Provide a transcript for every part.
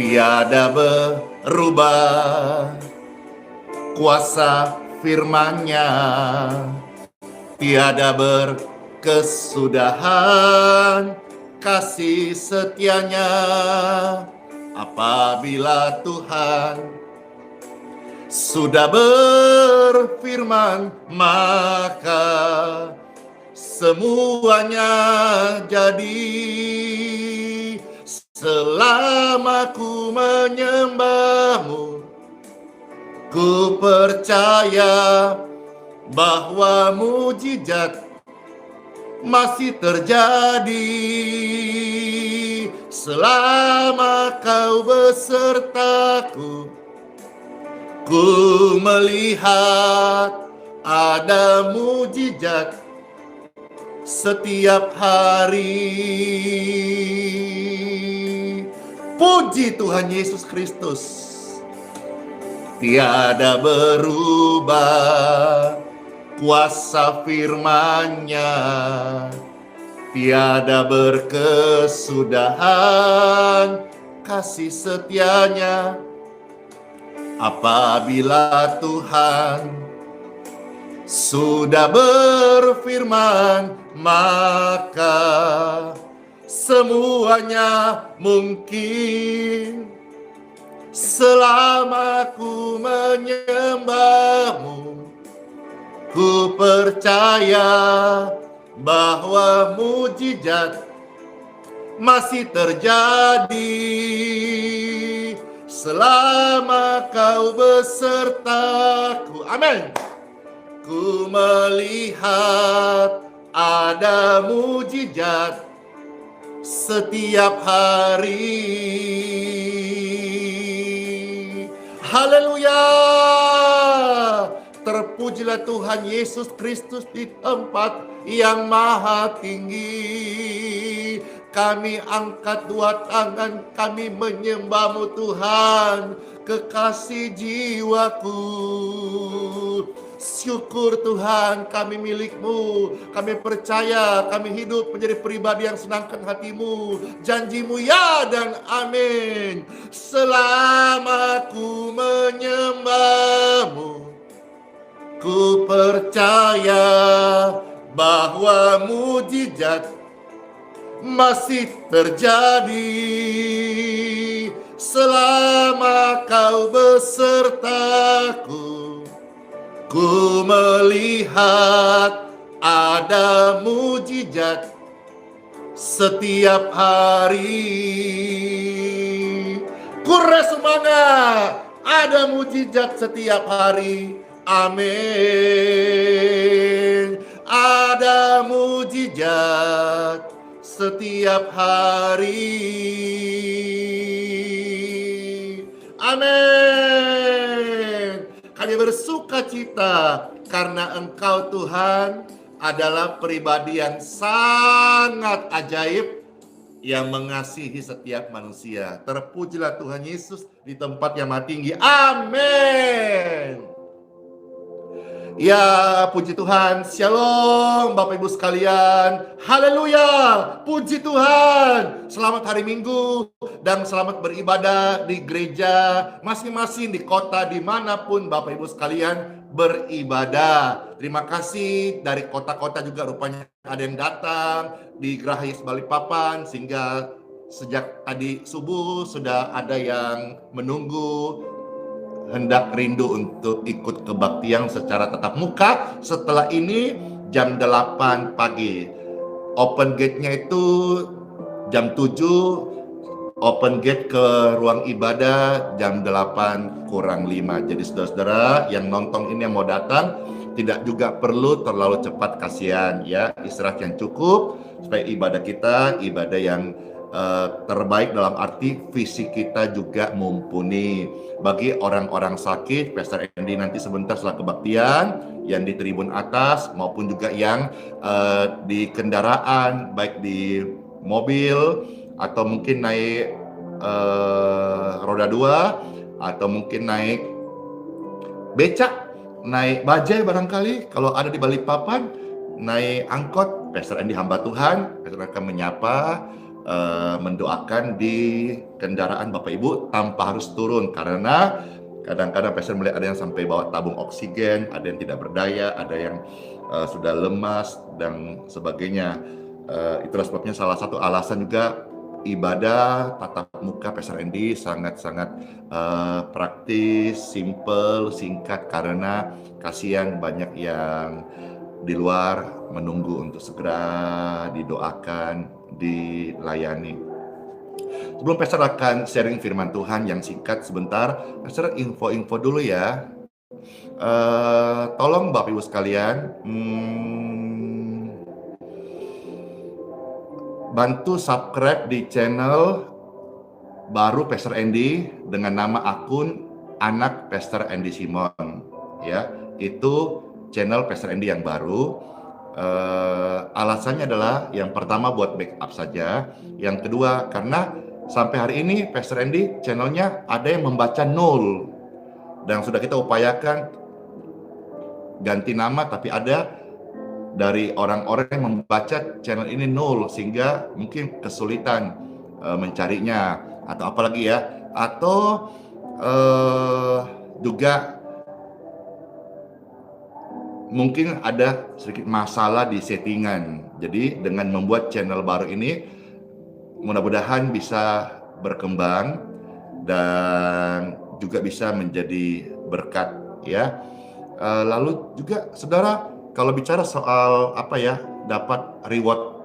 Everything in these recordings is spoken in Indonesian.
tiada berubah. Kuasa firman-Nya tiada berkesudahan. Kasih setia-Nya apabila Tuhan sudah berfirman, maka semuanya jadi. Selama ku menyembah-Mu, ku percaya bahwa mujizat masih terjadi. Selama Kau besertaku, ku melihat ada mujizat setiap hari. Puji Tuhan Yesus Kristus. Tiada berubah kuasa firman-Nya, tiada berkesudahan kasih setia-Nya. Apabila Tuhan sudah berfirman, maka semuanya mungkin. Selama ku menyembah-Mu, ku percaya bahwa mujizat masih terjadi. Selama Kau besertaku, amin. Ku melihat ada mujizat setiap hari. Haleluya. Terpujilah Tuhan Yesus Kristus di tempat yang maha tinggi. Kami angkat dua tangan, kami menyembah-Mu Tuhan, kekasih jiwaku. Syukur Tuhan, kami milik-Mu. Kami percaya kami hidup menjadi pribadi yang senangkan hati-Mu. Janji-Mu ya dan amin. Selama ku menyembah-Mu, ku percaya bahwa mujizat masih terjadi. Selama Kau besertaku, ku melihat ada mujizat setiap hari. Kurang semangat, ada mujizat setiap hari. Amin. Ada mujizat setiap hari. Amin. Kami bersuka cita karena Engkau Tuhan adalah pribadi yang sangat ajaib yang mengasihi setiap manusia. Terpujilah Tuhan Yesus di tempat yang maha tinggi. Amin. Ya, puji Tuhan. Shalom Bapak Ibu sekalian. Haleluya. Puji Tuhan. Selamat hari Minggu dan selamat beribadah di gereja masing-masing, di kota dimanapun Bapak Ibu sekalian beribadah. Terima kasih dari kota-kota juga rupanya ada yang datang di Geraha Yesus Balikpapan, sehingga sejak tadi subuh sudah ada yang menunggu, hendak rindu untuk ikut kebaktian secara tatap muka. Setelah ini jam 8 pagi. Open gate-nya itu jam 7, open gate ke ruang ibadah jam 8 kurang 5. Jadi saudara-saudara yang nonton ini yang mau datang, tidak juga perlu terlalu cepat, kasihan ya. Istirahat yang cukup supaya ibadah kita ibadah yang terbaik, dalam arti fisik kita juga mumpuni. Bagi orang-orang sakit, Pastor Andy nanti sebentar setelah kebaktian, yang di tribun atas maupun juga yang di kendaraan, baik di mobil atau mungkin naik roda 2 atau mungkin naik becak, naik bajai barangkali. Kalau ada di Balikpapan, naik angkot, Pastor Andy hamba Tuhan, Pastor akan menyapa mendoakan di kendaraan Bapak Ibu tanpa harus turun, karena kadang-kadang pasien melihat ada yang sampai bawa tabung oksigen, ada yang tidak berdaya, ada yang sudah lemas dan sebagainya. Itulah sebabnya salah satu alasan juga ibadah tatap muka Pastor Andy sangat-sangat praktis, simple, singkat, karena kasihan banyak yang di luar menunggu untuk segera didoakan, dilayani. Sebelum Pastor akan sharing firman Tuhan yang singkat sebentar, Pastor info-info dulu ya. Tolong Bapak Ibu sekalian, bantu subscribe di channel baru Pastor Andy dengan nama akun Anak Pastor Andy Simon. Ya, itu channel Pastor Andy yang baru. Alasannya adalah yang pertama buat backup saja, yang kedua karena sampai hari ini Pastor Andy channelnya ada yang membaca 0 dan sudah kita upayakan ganti nama, tapi ada dari orang-orang yang membaca channel ini 0 sehingga mungkin kesulitan mencarinya atau apalagi ya, atau juga mungkin ada sedikit masalah di settingan. Jadi dengan membuat channel baru ini mudah-mudahan bisa berkembang dan juga bisa menjadi berkat ya. Lalu juga saudara, kalau bicara soal apa ya, dapat reward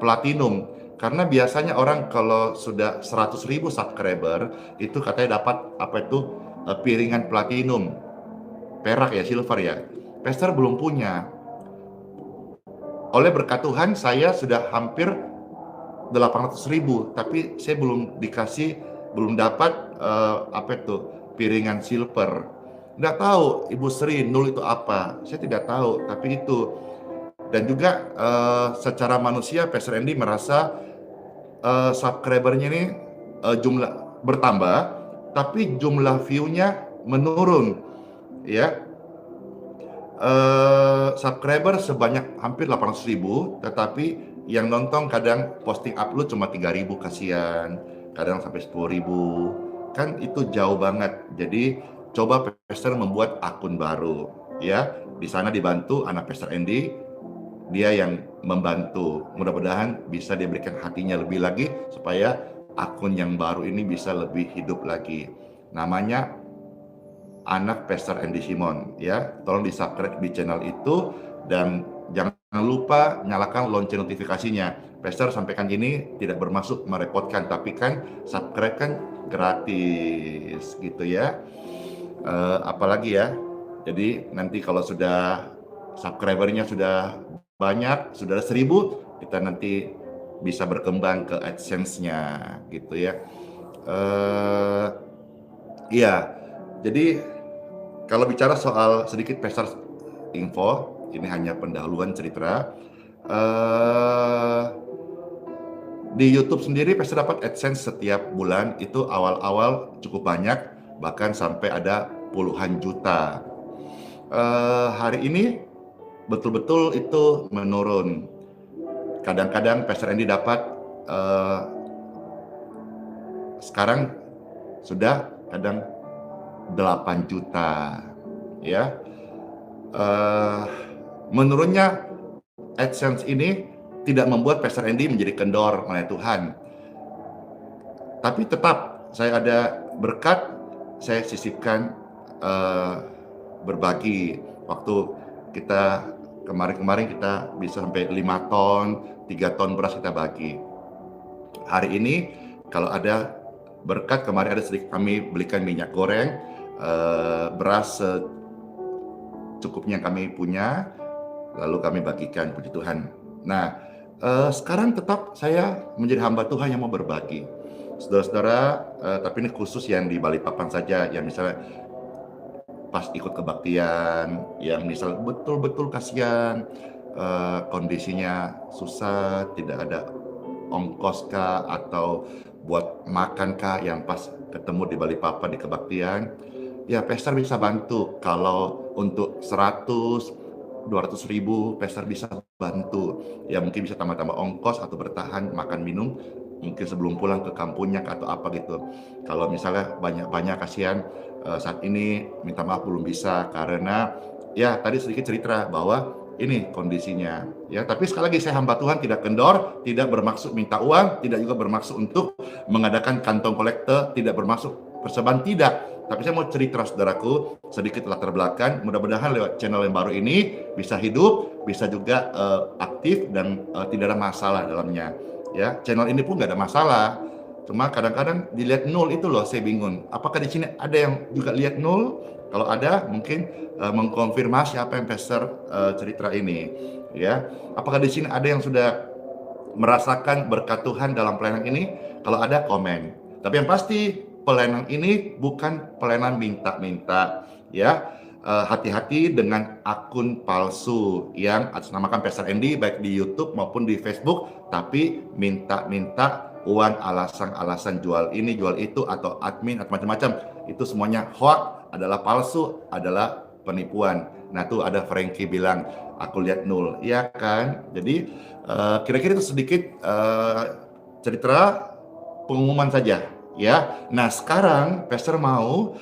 platinum, karena biasanya orang kalau sudah 100.000 subscriber itu katanya dapat apa itu piringan platinum, perak ya, silver ya. Pastor belum punya. Oleh berkat Tuhan saya sudah hampir 800.000, tapi saya belum dapat apa itu piringan silver. Nggak tahu Ibu Sri, 0 itu apa? Saya tidak tahu, tapi itu. Dan juga secara manusia Pastor Andy merasa subscribernya ini jumlah bertambah, tapi jumlah view-nya menurun, ya. Subscriber sebanyak hampir 800.000, tetapi yang nonton kadang posting upload cuma 3.000, kasihan. Kadang sampai 10.000, kan itu jauh banget. Jadi coba Pastor membuat akun baru, ya. Di sana dibantu anak Pastor Andy, dia yang membantu. Mudah-mudahan bisa diberikan hatinya lebih lagi supaya akun yang baru ini bisa lebih hidup lagi. Namanya Anak Pastor Andy Simon ya. Tolong di-subscribe di channel itu dan jangan lupa nyalakan lonceng notifikasinya. Pastor sampaikan ini tidak bermaksud merepotkan, tapi kan subscribe kan gratis gitu ya. Apalagi ya. Jadi nanti kalau sudah subscribernya sudah banyak, sudah 1.000, kita nanti bisa berkembang ke AdSense-nya gitu ya. Iya, jadi kalau bicara soal sedikit Pastor info, ini hanya pendahuluan cerita. Di YouTube sendiri Pastor dapat AdSense setiap bulan itu awal-awal cukup banyak, bahkan sampai ada puluhan juta. Hari ini betul-betul itu menurun. Kadang-kadang Pastor Andy dapat sekarang sudah kadang 8 juta ya. Menurunnya AdSense ini tidak membuat Pastor Andy menjadi kendor oleh Tuhan. Tapi tetap saya ada berkat, saya sisipkan berbagi. Waktu kita kemarin kita bisa sampai 5 ton, 3 ton beras kita bagi. Hari ini kalau ada berkat, kemarin ada sedikit kami belikan minyak goreng, beras secukupnya kami punya, lalu kami bagikan, puji Tuhan. Nah, sekarang tetap saya menjadi hamba Tuhan yang mau berbagi. Saudara-saudara, tapi ini khusus yang di Balikpapan saja, yang misalnya pas ikut kebaktian, yang misalnya betul-betul kasihan, kondisinya susah, tidak ada ongkos kah atau buat makan kah, yang pas ketemu di Balikpapan di kebaktian, ya Pastor bisa bantu. Kalau untuk 100, 200.000 pastor bisa bantu. Ya mungkin bisa tambah-tambah ongkos atau bertahan makan minum mungkin sebelum pulang ke kampungnya atau apa gitu. Kalau misalnya banyak-banyak kasihan saat ini minta maaf belum bisa karena ya tadi sedikit cerita bahwa ini kondisinya ya. Tapi sekali lagi saya hamba Tuhan, tidak kendor, tidak bermaksud minta uang, tidak juga bermaksud untuk mengadakan kantong kolektor, tidak bermaksud persembahan, tidak. Tapi saya mau cerita saudaraku sedikit latar belakang. Mudah-mudahan lewat channel yang baru ini bisa hidup, bisa juga aktif dan tidak ada masalah dalamnya. Ya, channel ini pun nggak ada masalah. Cuma kadang-kadang dilihat nol itu loh, saya bingung. Apakah di sini ada yang juga lihat nol? Kalau ada, mungkin mengkonfirmasi apa yang pastor cerita ini. Ya, apakah di sini ada yang sudah merasakan berkat Tuhan dalam pelayanan ini? Kalau ada, komen. Tapi yang pasti pelayanan ini bukan pelayanan minta-minta, ya. Hati-hati dengan akun palsu yang atasnamakan Pastor Andy baik di YouTube maupun di Facebook, tapi minta-minta uang, alasan-alasan jual ini, jual itu, atau admin atau macam-macam. Itu semuanya hoax, adalah palsu, adalah penipuan. Nah, tuh ada Frankie bilang, aku lihat nol, ya kan? Jadi kira-kira itu sedikit cerita pengumuman saja. Ya, nah sekarang Pastor mau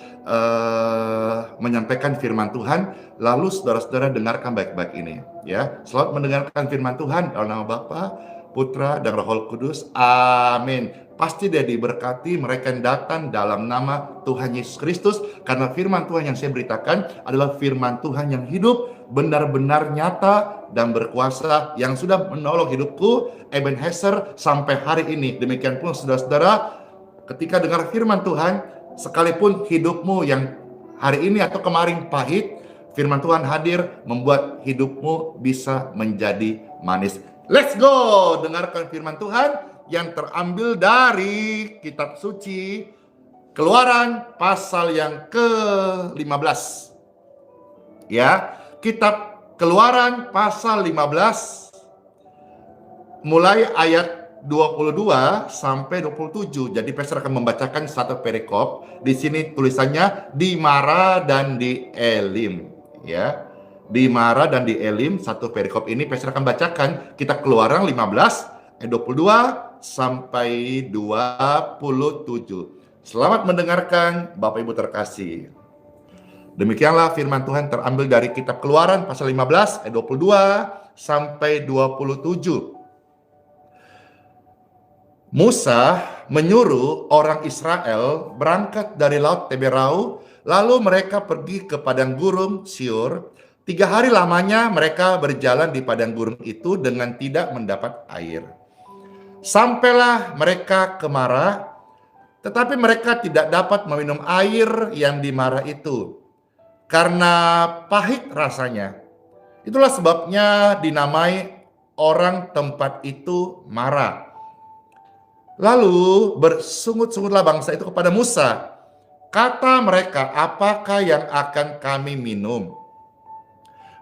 menyampaikan firman Tuhan, lalu saudara-saudara dengarkan baik-baik ini. Ya, selamat mendengarkan firman Tuhan dalam nama Bapa, Putra, dan Roh Kudus. Amin. Pasti dia diberkati mereka yang datang dalam nama Tuhan Yesus Kristus, karena firman Tuhan yang saya beritakan adalah firman Tuhan yang hidup, benar-benar nyata dan berkuasa, yang sudah menolong hidupku, Ebenezer, sampai hari ini. Demikian pun saudara-saudara, ketika dengar firman Tuhan, sekalipun hidupmu yang hari ini atau kemarin pahit, firman Tuhan hadir membuat hidupmu bisa menjadi manis. Let's go! Dengarkan firman Tuhan yang terambil dari kitab suci Keluaran pasal yang ke-15. Ya, kitab Keluaran pasal 15 mulai ayat 22 sampai 27. Jadi pastor akan membacakan satu perikop. Di sini tulisannya di Mara dan di Elim, ya. Di Mara dan di Elim, satu perikop ini pastor akan bacakan kitab Keluaran 15 ayat 22 sampai 27. Selamat mendengarkan Bapak Ibu terkasih. Demikianlah firman Tuhan terambil dari kitab Keluaran pasal 15 ayat 22 sampai 27. Musa menyuruh orang Israel berangkat dari Laut Teberau, lalu mereka pergi ke padang gurun Syur. 3 hari lamanya mereka berjalan di padang gurun itu dengan tidak mendapat air. Sampailah mereka ke Mara, tetapi mereka tidak dapat meminum air yang di Mara itu, karena pahit rasanya. Itulah sebabnya dinamai orang tempat itu Mara. Lalu bersungut-sungutlah bangsa itu kepada Musa. Kata mereka, apakah yang akan kami minum?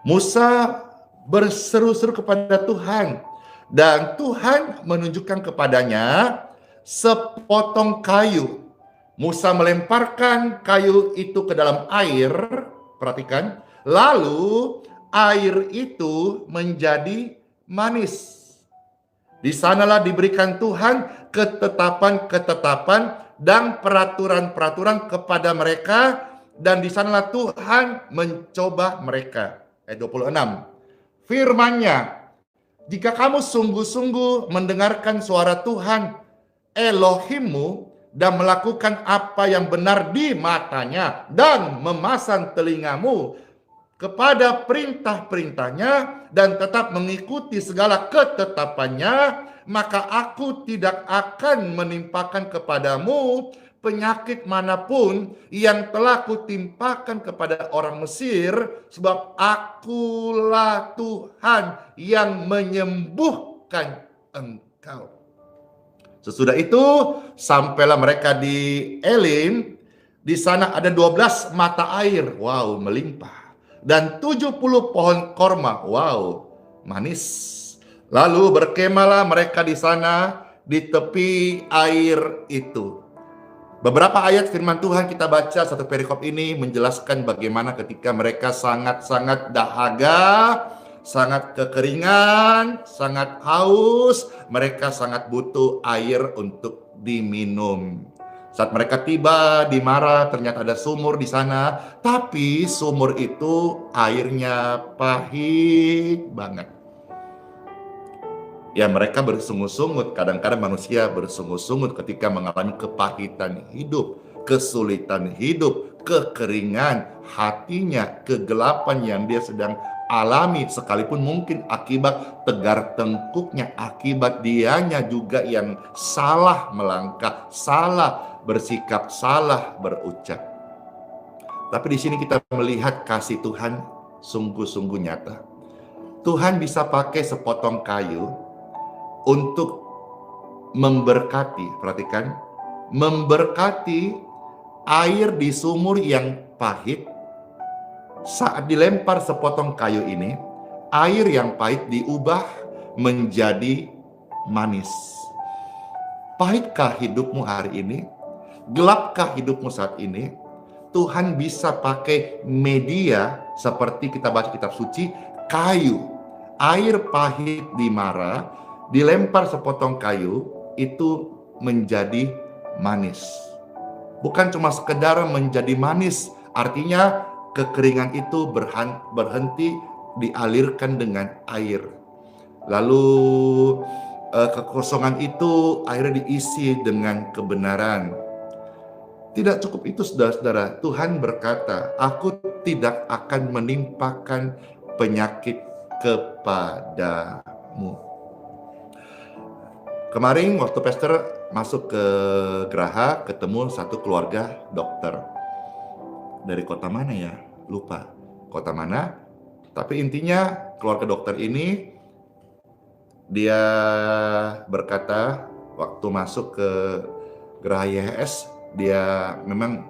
Musa berseru-seru kepada Tuhan, dan Tuhan menunjukkan kepadanya sepotong kayu. Musa melemparkan kayu itu ke dalam air, perhatikan, lalu air itu menjadi manis. Di sanalah diberikan Tuhan ketetapan-ketetapan dan peraturan-peraturan kepada mereka, dan di sanalah Tuhan mencoba mereka. Ayat 26. Firman-Nya, jika kamu sungguh-sungguh mendengarkan suara Tuhan Elohimmu dan melakukan apa yang benar di matanya dan memasang telingamu kepada perintah-perintahnya dan tetap mengikuti segala ketetapannya, maka aku tidak akan menimpakan kepadamu penyakit manapun yang telah kutimpakan kepada orang Mesir, sebab akulah Tuhan yang menyembuhkan engkau. Sesudah itu sampailah mereka di Elim. Di sana ada 12 mata air, wow, melimpah, dan 70 pohon korma, wow, manis. Lalu berkemahlah mereka di sana di tepi air itu. Beberapa ayat firman Tuhan kita baca satu perikop ini menjelaskan bagaimana ketika mereka sangat-sangat dahaga, sangat kekeringan, sangat haus, mereka sangat butuh air untuk diminum. Saat mereka tiba di Mara, ternyata ada sumur di sana, tapi sumur itu airnya pahit banget. Ya, mereka bersungut-sungut. Kadang-kadang manusia bersungut-sungut ketika mengalami kepahitan hidup, kesulitan hidup, kekeringan hatinya, kegelapan yang dia sedang alami, sekalipun mungkin akibat tegar tengkuknya, akibat dianya juga yang salah melangkah, salah bersikap, salah berucap. Tapi di sini kita melihat kasih Tuhan sungguh-sungguh nyata. Tuhan bisa pakai sepotong kayu untuk memberkati, perhatikan, memberkati air di sumur yang pahit. Saat dilempar sepotong kayu ini, air yang pahit diubah menjadi manis. Pahitkah hidupmu hari ini? Gelapkah hidupmu saat ini? Tuhan bisa pakai media seperti kita baca kitab suci, kayu, air pahit di Mara, dilempar sepotong kayu, itu menjadi manis. Bukan cuma sekedar menjadi manis, artinya kekeringan itu berhenti, dialirkan dengan air. Lalu kekosongan itu akhirnya diisi dengan kebenaran. Tidak cukup itu, saudara-saudara. Tuhan berkata, aku tidak akan menimpakan penyakit kepadamu. Kemarin waktu pastor masuk ke Geraha, ketemu satu keluarga dokter. Dari kota mana ya? Lupa. Kota mana? Tapi intinya keluarga dokter ini, dia berkata waktu masuk ke Geraha YHS, dia memang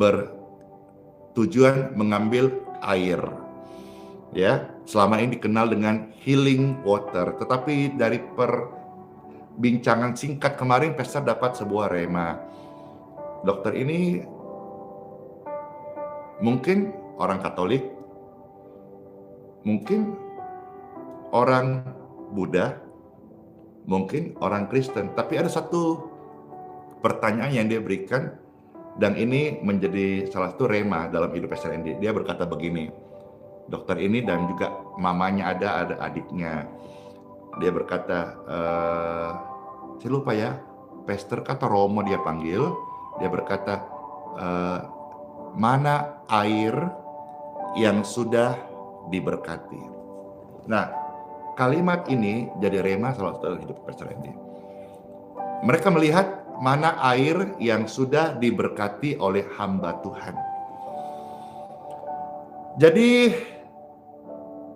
bertujuan mengambil air. Ya, selama ini dikenal dengan healing water. Tetapi dari bincangan singkat kemarin, pastor dapat sebuah rema. Dokter ini mungkin orang Katolik, mungkin orang Buddha, mungkin orang Kristen. Tapi ada satu pertanyaan yang dia berikan, dan ini menjadi salah satu rema dalam hidup Pastor Andy. Dia berkata begini, dokter ini dan juga mamanya ada adiknya. Dia berkata, saya lupa ya, Pastor kata Romo dia panggil, dia berkata, mana air yang sudah diberkati. Nah, kalimat ini jadi rema salah satu hidup Pastor Andy. Mereka melihat mana air yang sudah diberkati oleh hamba Tuhan. Jadi,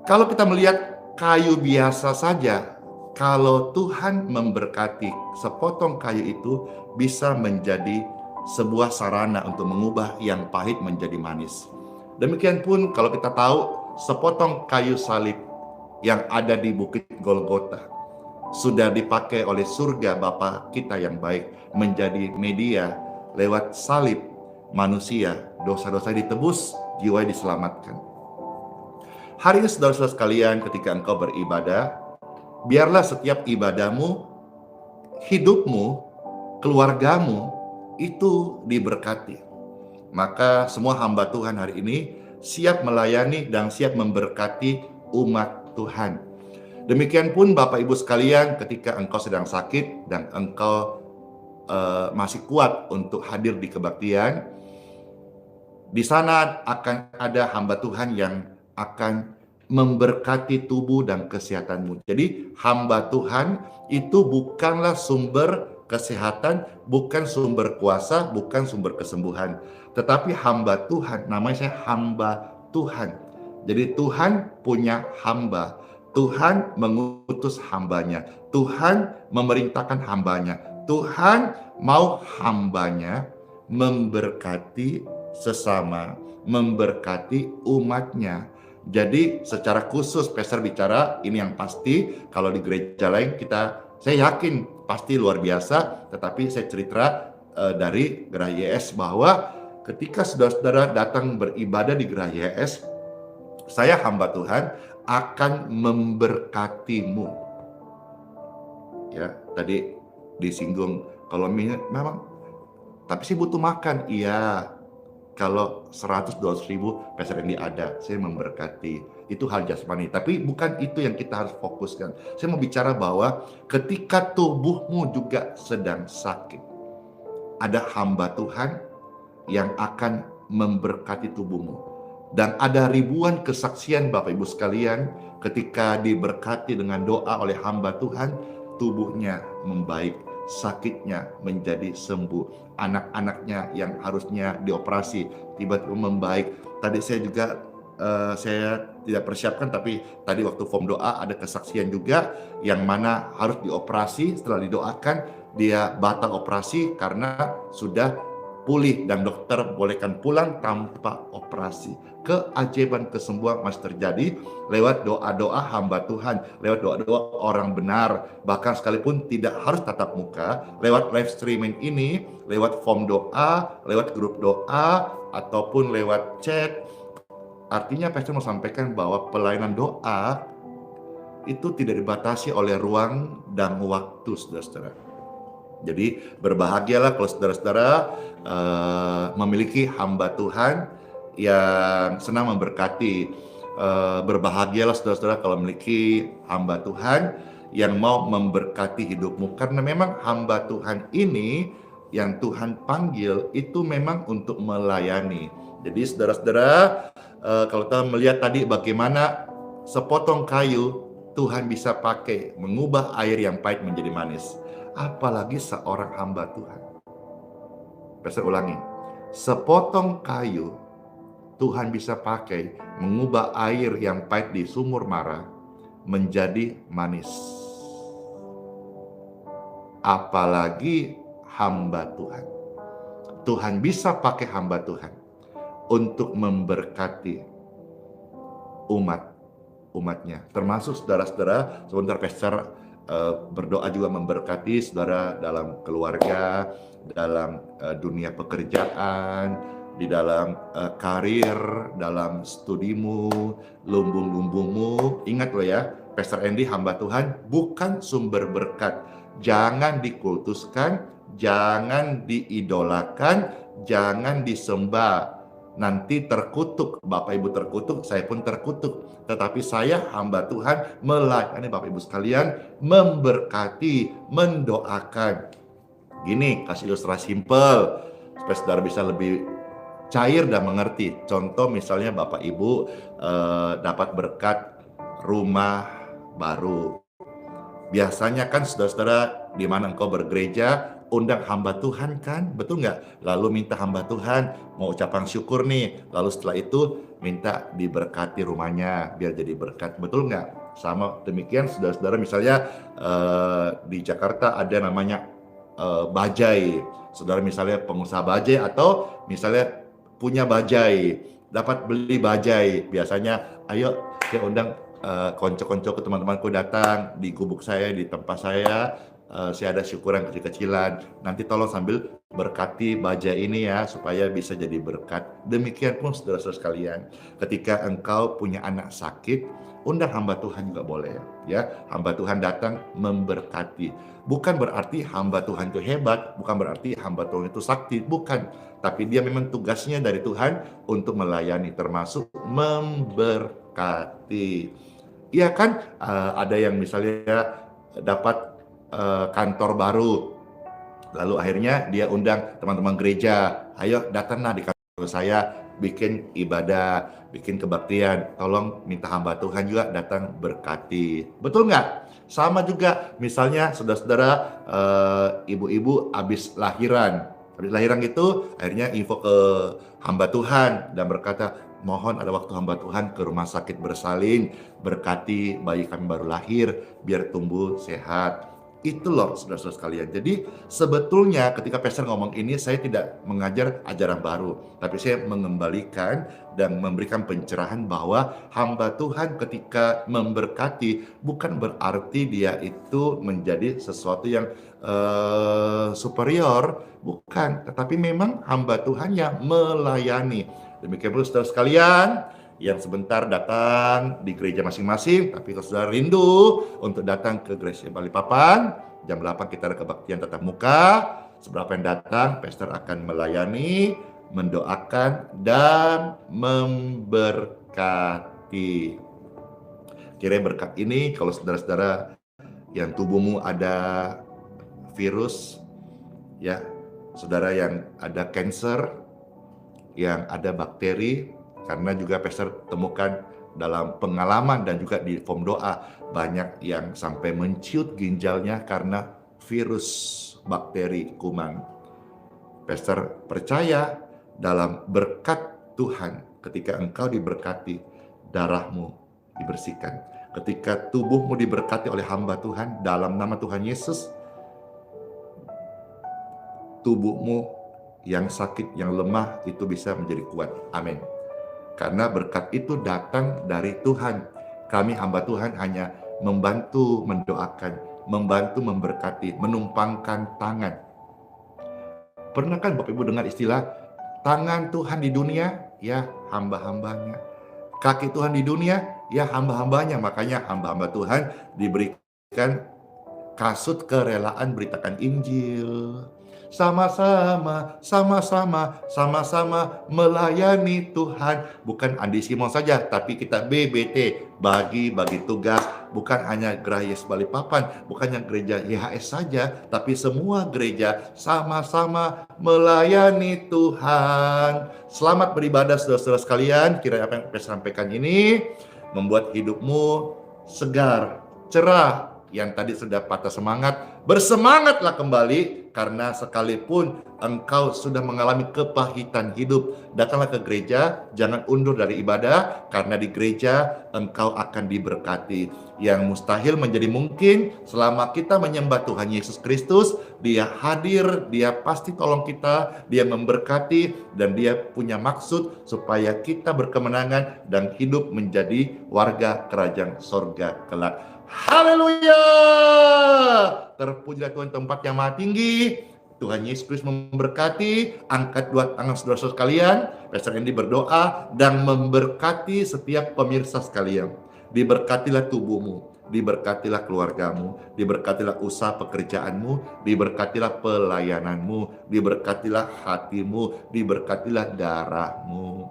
kalau kita melihat kayu biasa saja, kalau Tuhan memberkati, sepotong kayu itu bisa menjadi sebuah sarana untuk mengubah yang pahit menjadi manis. Demikian pun kalau kita tahu sepotong kayu salib yang ada di Bukit Golgota sudah dipakai oleh surga Bapa kita yang baik menjadi media lewat salib manusia, dosa-dosa ditebus, jiwa diselamatkan. Hari ini saudara-saudara sekalian, ketika engkau beribadah, biarlah setiap ibadahmu, hidupmu, keluargamu itu diberkati. Maka semua hamba Tuhan hari ini siap melayani dan siap memberkati umat Tuhan. Demikian pun Bapak Ibu sekalian, ketika engkau sedang sakit dan engkau masih kuat untuk hadir di kebaktian, di sana akan ada hamba Tuhan yang akan memberkati tubuh dan kesehatanmu. Jadi hamba Tuhan itu bukanlah sumber kesehatan, bukan sumber kuasa, bukan sumber kesembuhan. Tetapi hamba Tuhan, namanya saya hamba Tuhan. Jadi Tuhan punya hamba. Tuhan mengutus hambanya. Tuhan memerintahkan hambanya. Tuhan mau hambanya memberkati sesama, memberkati umatnya. Jadi secara khusus pastor bicara ini yang pasti, kalau di gereja lain saya yakin pasti luar biasa, tetapi saya cerita dari Gerah YS bahwa ketika saudara-saudara datang beribadah di Gerah YS, saya hamba Tuhan akan memberkatimu. Ya, tadi disinggung kalau memang tapi sih butuh makan. Iya, kalau 100-200 ribu Pastor Andy ada, saya memberkati. Itu hal jasmani, tapi bukan itu yang kita harus fokuskan. Saya mau bicara bahwa ketika tubuhmu juga sedang sakit, ada hamba Tuhan yang akan memberkati tubuhmu. Dan ada ribuan kesaksian Bapak Ibu sekalian, ketika diberkati dengan doa oleh hamba Tuhan, tubuhnya membaik, sakitnya menjadi sembuh. Anak-anaknya yang harusnya dioperasi tiba-tiba membaik. Tadi saya juga saya tidak persiapkan, tapi tadi waktu form doa ada kesaksian juga yang mana harus dioperasi. Setelah didoakan dia batal operasi karena sudah pulih dan dokter bolehkan pulang tanpa operasi. Keajaiban kesembuhan masih terjadi lewat doa-doa hamba Tuhan, lewat doa-doa orang benar, bahkan sekalipun tidak harus tatap muka, lewat live streaming ini, lewat form doa, lewat grup doa, ataupun lewat chat. Artinya Pastor mau sampaikan bahwa pelayanan doa itu tidak dibatasi oleh ruang dan waktu, saudara-saudara. Jadi berbahagialah kalau saudara-saudara memiliki hamba Tuhan yang senang memberkati. Berbahagialah saudara-saudara kalau memiliki hamba Tuhan yang mau memberkati hidupmu. Karena memang hamba Tuhan ini yang Tuhan panggil itu memang untuk melayani. Jadi saudara-saudara, kalau kita melihat tadi bagaimana sepotong kayu Tuhan bisa pakai mengubah air yang pahit menjadi manis. Apalagi seorang hamba Tuhan. Saya ulangi, sepotong kayu Tuhan bisa pakai mengubah air yang pahit di sumur mara menjadi manis. Apalagi hamba Tuhan. Tuhan bisa pakai hamba Tuhan untuk memberkati umatnya. Termasuk saudara-saudara, sebentar Pastor berdoa juga memberkati saudara dalam keluarga, dalam dunia pekerjaan, di dalam karir, dalam studimu, lumbung-lumbungmu. Ingat loh ya, Pastor Andy hamba Tuhan bukan sumber berkat. Jangan dikultuskan, jangan diidolakan, jangan disembah. Nanti terkutuk, Bapak Ibu terkutuk, saya pun terkutuk. Tetapi saya hamba Tuhan melayani Bapak Ibu sekalian, memberkati, mendoakan. Gini, kasih ilustrasi simpel supaya saudara bisa lebih cair dan mengerti. Contoh misalnya Bapak Ibu dapat berkat rumah baru. Biasanya kan saudara-saudara di mana engkau bergereja, undang hamba Tuhan kan, betul nggak? Lalu minta hamba Tuhan mau ucapan syukur nih, lalu setelah itu minta diberkati rumahnya biar jadi berkat, betul nggak? Sama demikian saudara-saudara, misalnya di Jakarta ada namanya bajai, saudara misalnya pengusaha bajai atau misalnya punya bajai, dapat beli bajai, biasanya ayo saya undang konco-konco ke teman-temanku datang di gubuk saya, di tempat saya ada syukuran kecil-kecilan. Nanti tolong sambil berkati bajai ini ya, supaya bisa jadi berkat. Demikian pun saudara-saudara sekalian, ketika engkau punya anak sakit, undang hamba Tuhan juga boleh ya. Hamba Tuhan datang memberkati. Bukan berarti hamba Tuhan itu hebat, bukan berarti hamba Tuhan itu sakti, bukan. Tapi dia memang tugasnya dari Tuhan untuk melayani, termasuk memberkati. Iya kan, ada yang misalnya dapat kantor baru, lalu akhirnya dia undang teman-teman gereja, ayo datanglah di kantor saya, bikin ibadah, bikin kebaktian, tolong minta hamba Tuhan juga datang berkati. Betul nggak? Sama juga misalnya saudara-saudara, ibu-ibu habis lahiran itu akhirnya info ke hamba Tuhan dan berkata, mohon ada waktu hamba Tuhan ke rumah sakit bersalin, berkati bayi kami baru lahir biar tumbuh sehat. Itu loh saudara-saudara sekalian. Jadi sebetulnya ketika Pastor ngomong ini, saya tidak mengajar ajaran baru, tapi saya mengembalikan dan memberikan pencerahan bahwa hamba Tuhan ketika memberkati bukan berarti dia itu menjadi sesuatu yang superior, bukan, tetapi memang hamba Tuhan yang melayani. Demikian pula saudara sekalian yang sebentar datang di gereja masing-masing, tapi kalau saudara rindu untuk datang ke gereja Balikpapan, jam 8 kita ada kebaktian tatap muka. Seberapa yang datang, pastor akan melayani, mendoakan, dan memberkati. Kiranya berkat ini, kalau saudara-saudara yang tubuhmu ada virus, ya, saudara yang ada cancer, yang ada bakteri, karena juga pastor temukan dalam pengalaman dan juga di form doa, banyak yang sampai menciut ginjalnya karena virus bakteri kuman. Pastor percaya dalam berkat Tuhan, ketika engkau diberkati, darahmu dibersihkan. Ketika tubuhmu diberkati oleh hamba Tuhan, dalam nama Tuhan Yesus, tubuhmu yang sakit, yang lemah, itu bisa menjadi kuat. Amin. Karena berkat itu datang dari Tuhan. Kami hamba Tuhan hanya membantu mendoakan, membantu memberkati, menumpangkan tangan. Pernah kan Bapak Ibu dengar istilah tangan Tuhan di dunia, ya hamba-hambanya. Kaki Tuhan di dunia, ya hamba-hambanya. Makanya hamba-hamba Tuhan diberikan kasut kerelaan beritakan Injil. Sama-sama melayani Tuhan. Bukan Andi Simon saja, tapi kita BBT, bagi tugas. Bukan hanya Gereja Balikpapan, bukan hanya gereja YHS saja, tapi semua gereja sama-sama melayani Tuhan. Selamat beribadah saudara-saudara sekalian. Kiranya apa yang saya sampaikan ini membuat hidupmu segar, cerah. Yang tadi sudah patah semangat, bersemangatlah kembali, karena sekalipun engkau sudah mengalami kepahitan hidup, datanglah ke gereja, jangan undur dari ibadah, karena di gereja engkau akan diberkati. Yang mustahil menjadi mungkin selama kita menyembah Tuhan Yesus Kristus. Dia hadir, dia pasti tolong kita, dia memberkati, dan dia punya maksud supaya kita berkemenangan dan hidup menjadi warga kerajaan sorga kelak. Haleluya! Terpujilah Tuhan tempat yang maha tinggi. Tuhan Yesus Kristus memberkati. Angkat dua tangan saudara-saudara sekalian. Pastor Andy berdoa dan memberkati setiap pemirsa sekalian. Diberkatilah tubuhmu, diberkatilah keluargamu, diberkatilah usaha pekerjaanmu, diberkatilah pelayananmu, diberkatilah hatimu, diberkatilah darahmu,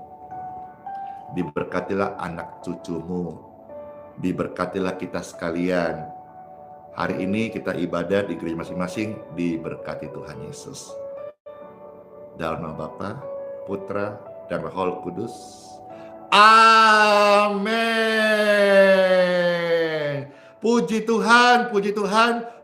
diberkatilah anak cucumu. Diberkatilah kita sekalian. Hari ini kita ibadah di gereja masing-masing, diberkati Tuhan Yesus. Dalam nama Bapa, Putra, dan Roh Kudus. Amin. Puji Tuhan,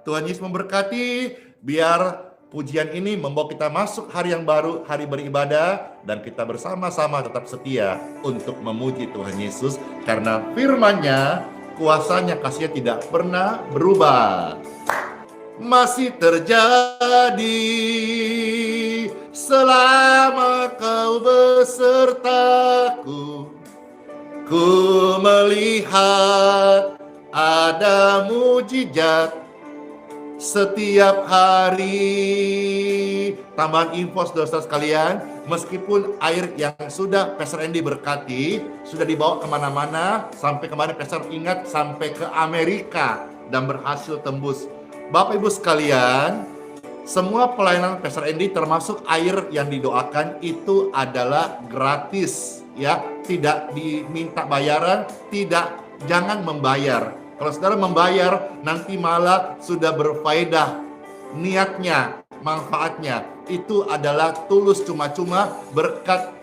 Tuhan Yesus memberkati. Biar pujian ini membawa kita masuk hari yang baru, hari beribadah, dan kita bersama-sama tetap setia untuk memuji Tuhan Yesus, karena firman-Nya, kuasanya, kasih-Nya tidak pernah berubah. Masih terjadi selama kau besertaku. Ku melihat ada mujizat setiap hari. Tambahan info saudara-saudara sekalian, meskipun air yang sudah Pastor Andy berkati, sudah dibawa kemana-mana, sampai kemarin Pastor ingat sampai ke Amerika dan berhasil tembus. Bapak Ibu sekalian, semua pelayanan Pastor Andy termasuk air yang didoakan itu adalah gratis, ya, tidak diminta bayaran, jangan membayar. Kalau saudara membayar, nanti malah sudah berfaedah. Niatnya, manfaatnya, itu adalah tulus, cuma-cuma berkat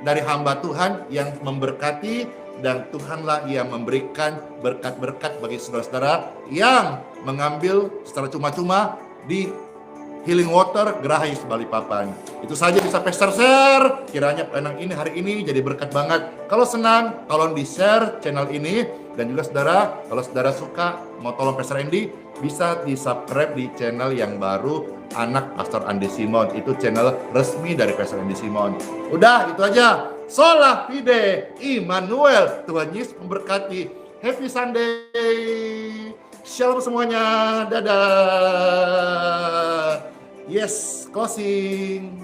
dari hamba Tuhan yang memberkati, dan Tuhanlah yang memberikan berkat-berkat bagi saudara-saudara yang mengambil secara cuma-cuma di Healing Water Geraha Balikpapan. Itu saja bisa Pastor share. Kiranya pelayanan ini hari ini jadi berkat banget. Kalau senang, tolong di-share channel ini. Dan juga saudara, kalau saudara suka mau tolong Pastor Andy, bisa di-subscribe di channel yang baru, Anak Pastor Andy Simon. Itu channel resmi dari Pastor Andy Simon. Udah, itu aja. Sola Fide Immanuel. Tuhan Yesus memberkati. Happy Sunday. Shalom semuanya. Dadah. Yes, closing.